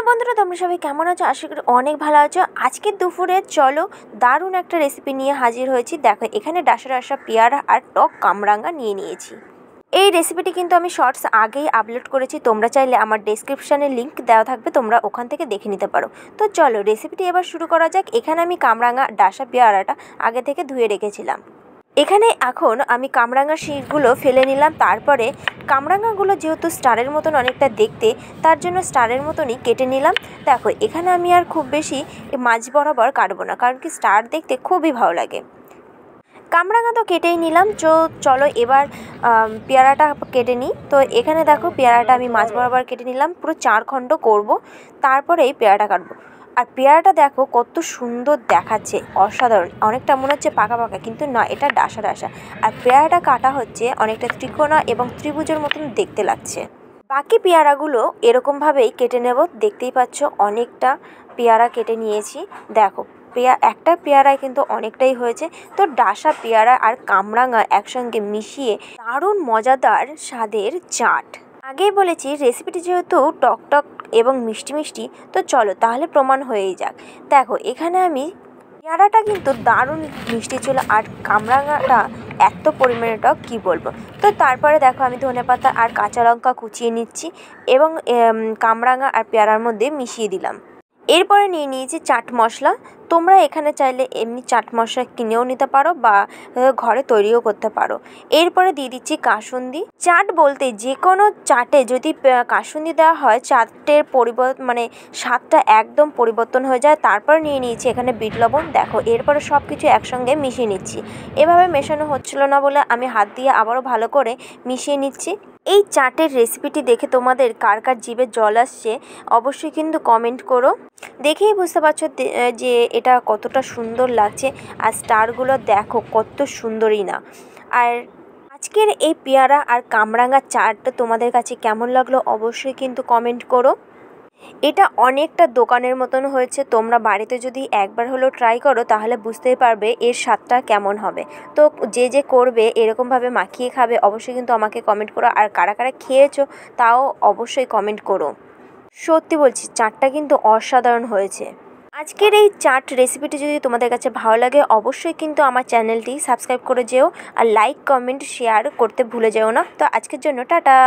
বন্ধুরা, তোমরা সবাই কেমন আছো? আশা করি অনেক ভালো আছো। আজকে দুপুরে চলো দারুণ একটা রেসিপি নিয়ে হাজির হয়েছি। দেখো, এখানে ডাসা পেয়ারা আর টক কামরাঙা নিয়ে নিয়েছি। এই রেসিপিটি কিন্তু আমি শর্টস আগেই আপলোড করেছি, তোমরা চাইলে আমার ডেসক্রিপশানে লিঙ্ক দেওয়া থাকবে, তোমরা ওখান থেকে দেখে নিতে পারো। তো চলো রেসিপিটি এবার শুরু করা যাক। এখানে আমি কামরাঙা ডাসা পেয়ারাটা আগে থেকে ধুয়ে রেখেছিলাম। এখানে এখন আমি কামরাঙার শিকগুলো ফেলে নিলাম। তারপরে কামরাঙাগুলো যেহেতু স্টারের মতন অনেকটা দেখতে, তার জন্য স্টারের মতনই কেটে নিলাম। দেখো, এখানে আমি আর খুব বেশি মাঝ বরাবর কাটবো না, কারণ কি স্টার দেখতে খুবই ভালো লাগে। কামরাঙা তো কেটেই নিলাম। চলো এবার পেয়ারাটা কেটে নিই। তো এখানে দেখো, পেয়ারাটা আমি মাঝ বরাবর কেটে নিলাম, পুরো 4 খণ্ড করব, তারপরে এই পেয়ারাটা কাটবো। আর পেয়ারাটা দেখো কত সুন্দর দেখাচ্ছে, অসাধারণ। অনেকটা মনে হচ্ছে পাকা পাকা, কিন্তু না, এটা ডাসা। আর পেয়ারাটা কাটা হচ্ছে অনেকটা ত্রিকোণা এবং ত্রিভুজের মতন দেখতে লাগছে। বাকি পেয়ারাগুলো এরকমভাবেই কেটে নেব। দেখতেই পাচ্ছ অনেকটা পেয়ারা কেটে নিয়েছি। দেখো, একটা পেয়ারায় কিন্তু অনেকটাই হয়েছে। তো ডাসা পেয়ারা আর কামরাঙা একসঙ্গে মিশিয়ে দারুণ মজাদার স্বাদের চাট। আগেই বলেছি রেসিপিটি যেহেতু টক এবং মিষ্টি, তো চলো তাহলে প্রমাণ হয়েই যাক। দেখো, এখানে আমি পেয়ারাটা কিন্তু দারুণ মিষ্টি ছিল, আর কামরাঙাটা এত পরিমাণে টক কী বলবো। তো তারপরে দেখো, আমি ধনেপাতা আর কাঁচা লঙ্কা কুচিয়ে নিচ্ছি এবং কামরাঙা আর পেয়ারার মধ্যে মিশিয়ে দিলাম। এরপরে নিয়ে নিয়েছি চাট মশলা। তোমরা এখানে চাইলে এমনি চাট মশলা কিনেও নিতে পারো বা ঘরে তৈরিও করতে পারো। এরপরে দিয়ে দিচ্ছি কাসুন্দি। চাট বলতে যে কোনো চাটে যদি কাসুন্দি দেওয়া হয়, চাটের স্বাদটা একদম পরিবর্তন হয়ে যায়। তারপর নিয়ে নিয়েছি এখানে বিট লবণ। দেখো, এরপরে সব কিছু একসঙ্গে মিশিয়ে নিচ্ছি। এভাবে মেশানো হচ্ছিল না বলে আমি হাত দিয়ে আবারও ভালো করে মিশিয়ে নিচ্ছি। এই চাটের রেসিপিটি দেখে তোমাদের কার কার জিভে জল আসছে অবশ্যই কিন্তু কমেন্ট করো। দেখেই বুঝতে পারছো যে এটা কতটা সুন্দর লাগছে। আর স্টারগুলো দেখো কত সুন্দরই না। আর আজকের এই পেয়ারা আর কামরাঙা চাটটা তোমাদের কাছে কেমন লাগলো অবশ্যই কিন্তু কমেন্ট করো। এটা অনেকটা দোকানের মতন হয়েছে। তোমরা বাড়িতে যদি একবার হলেও ট্রাই করো তাহলে বুঝতেই পারবে এর স্বাদটা কেমন হবে। তো যে করবে এরকমভাবে মাখিয়ে খাবে, অবশ্যই কিন্তু আমাকে কমেন্ট করো। আর কারা কারা খেয়েছো তাও অবশ্যই কমেন্ট করো। সত্যি বলছি, চাটটা কিন্তু অসাধারণ হয়েছে। আজকের এই চাট রেসিপিটি যদি তোমাদের কাছে ভালো লাগে অবশ্যই কিন্তু আমার চ্যানেলটি সাবস্ক্রাইব করে যেও, আর লাইক কমেন্ট শেয়ার করতে ভুলে যেও না। তো আজকের জন্য টাটা।